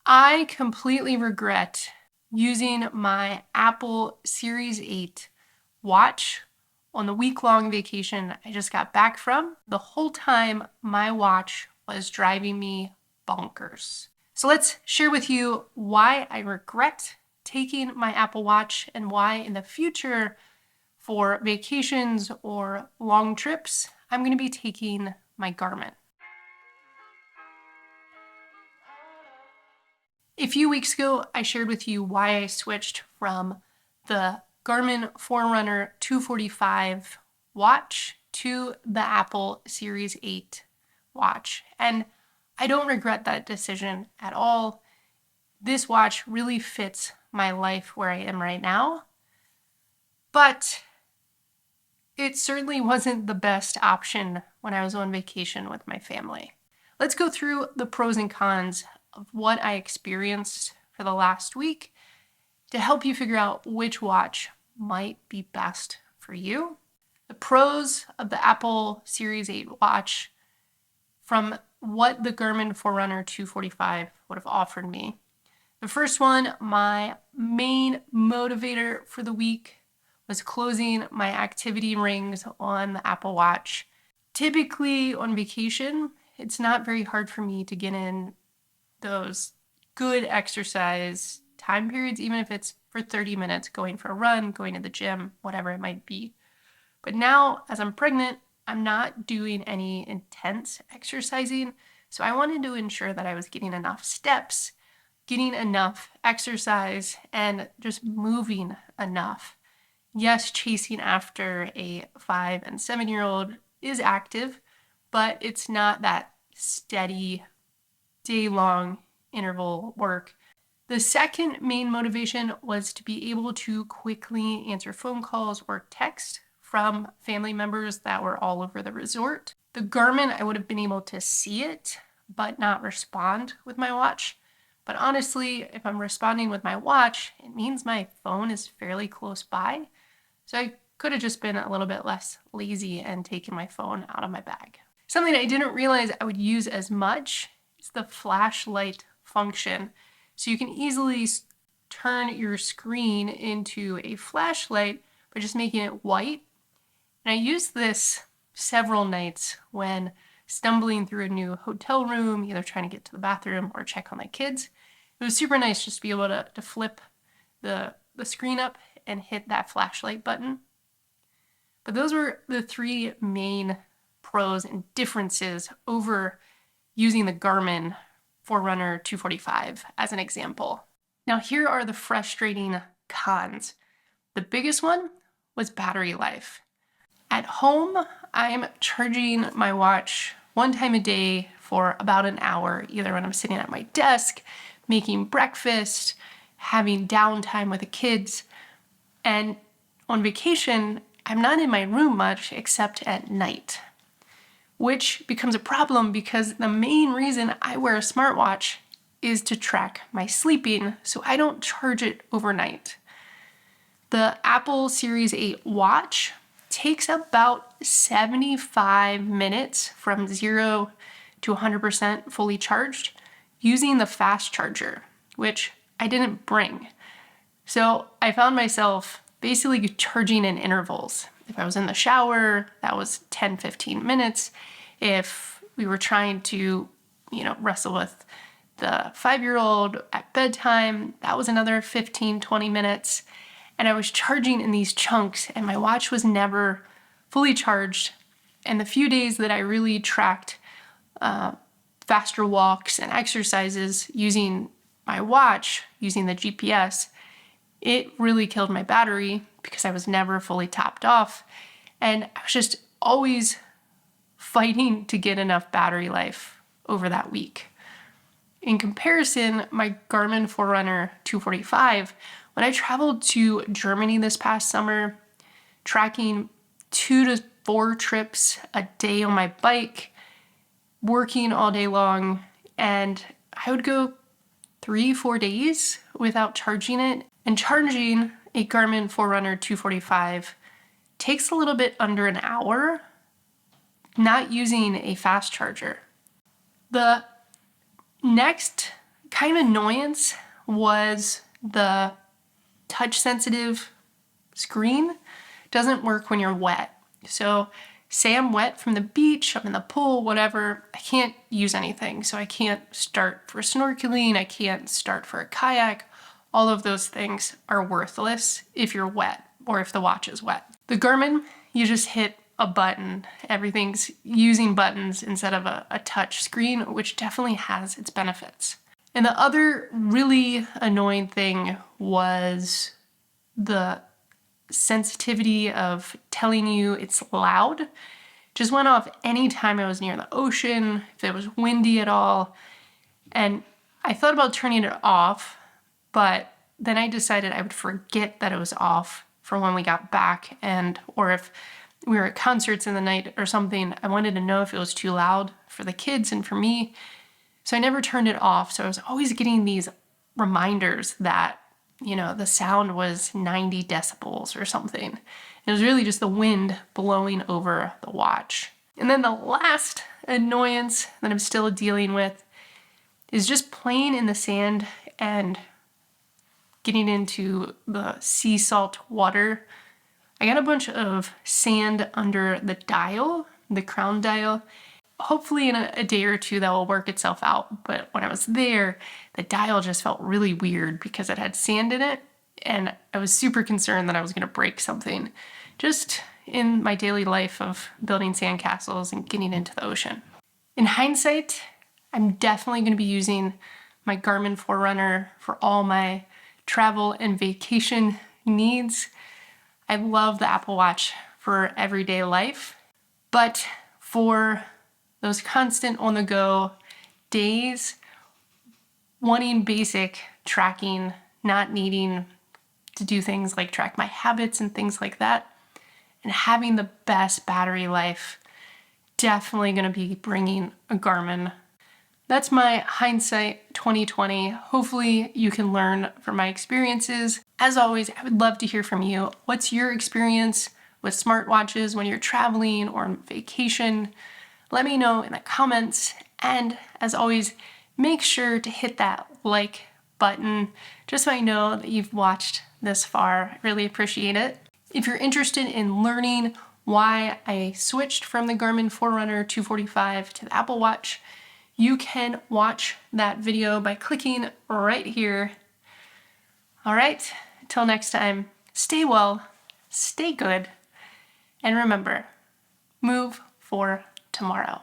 I completely regret using my Apple Series 8 watch on the week-long vacation I just got back from. The whole time, my watch was driving me bonkers. So let's share with you why I regret taking my Apple Watch and why in the future for vacations or long trips, I'm going to be taking my Garmin. A few weeks ago, I shared with you why I switched from the Garmin Forerunner 245 watch to the Apple Series 8 watch. And I don't regret that decision at all. This watch really fits my life where I am right now. But it certainly wasn't the best option when I was on vacation with my family. Let's go through the pros and cons of what I experienced for the last week to help you figure out which watch might be best for you. The pros of the Apple Series 8 watch from what the Garmin Forerunner 245 would have offered me. The first one, my main motivator for the week, was closing my activity rings on the Apple Watch. Typically on vacation, it's not very hard for me to get in those good exercise time periods, even if it's for 30 minutes, going for a run, going to the gym, whatever it might be. But now, as I'm pregnant, I'm not doing any intense exercising, so I wanted to ensure that I was getting enough steps, getting enough exercise, and just moving enough. Yes, chasing after a 5 and 7-year-old is active, but it's not that steady, day-long interval work. The second main motivation was to be able to quickly answer phone calls or text from family members that were all over the resort. The Garmin, I would have been able to see it, but not respond with my watch. But honestly, if I'm responding with my watch, it means my phone is fairly close by. So I could have just been a little bit less lazy and taken my phone out of my bag. Something I didn't realize I would use as much is the flashlight function. So you can easily turn your screen into a flashlight by just making it white. And I used this several nights when stumbling through a new hotel room, either trying to get to the bathroom or check on my kids. It was super nice just to be able to flip the screen up and hit that flashlight button. But those were the three main pros and differences over using the Garmin Forerunner 245 as an example. Now here are the frustrating cons. The biggest one was battery life. At home, I'm charging my watch one time a day for about an hour, either when I'm sitting at my desk, making breakfast, having downtime with the kids. And on vacation, I'm not in my room much except at night, which becomes a problem because the main reason I wear a smartwatch is to track my sleeping, so I don't charge it overnight. The Apple Series 8 watch takes about 75 minutes from 0 to 100% fully charged using the fast charger, which I didn't bring. So I found myself basically charging in intervals. If I was in the shower, that was 10-15 minutes. If we were trying to, wrestle with the 5-year-old at bedtime, that was another 15-20 minutes. And I was charging in these chunks and my watch was never fully charged. And the few days that I really tracked faster walks and exercises using my watch, using the GPS, it really killed my battery because I was never fully topped off. And I was just always fighting to get enough battery life over that week. In comparison, my Garmin Forerunner 245, when I traveled to Germany this past summer, tracking 2 to 4 trips a day on my bike, working all day long, and I would go 3-4 days without charging it. And charging a Garmin Forerunner 245 takes a little bit under an hour, not using a fast charger. The next kind of annoyance was the touch sensitive screen doesn't work when you're wet. So say I'm wet from the beach, I'm in the pool, whatever, I can't use anything. So I can't start for snorkeling, I can't start for a kayak. All of those things are worthless if you're wet or if the watch is wet. The Garmin, you just hit a button. Everything's using buttons instead of a touch screen, which definitely has its benefits. And the other really annoying thing was the sensitivity of telling you it's loud. Just went off anytime I was near the ocean, if it was windy at all. And I thought about turning it off, but then I decided I would forget that it was off for when we got back, or if we were at concerts in the night or something, I wanted to know if it was too loud for the kids and for me. So I never turned it off. So I was always getting these reminders that, the sound was 90 decibels or something. It was really just the wind blowing over the watch. And then the last annoyance that I'm still dealing with is just playing in the sand and getting into the sea salt water. I got a bunch of sand under the dial, the crown dial. Hopefully in a day or two that will work itself out. But when I was there, the dial just felt really weird because it had sand in it. And I was super concerned that I was going to break something just in my daily life of building sandcastles and getting into the ocean. In hindsight, I'm definitely going to be using my Garmin Forerunner for all my travel and vacation needs. I love the Apple Watch for everyday life, but for those constant on-the-go days, wanting basic tracking, not needing to do things like track my habits and things like that, and having the best battery life, definitely going to be bringing a Garmin. That's my hindsight 2020. Hopefully you can learn from my experiences. As always, I would love to hear from you. What's your experience with smartwatches when you're traveling or on vacation? Let me know in the comments. And as always, make sure to hit that like button just so I know that you've watched this far. I really appreciate it. If you're interested in learning why I switched from the Garmin Forerunner 245 to the Apple Watch, you can watch that video by clicking right here. All right, until next time, stay well, stay good, and remember, move for tomorrow.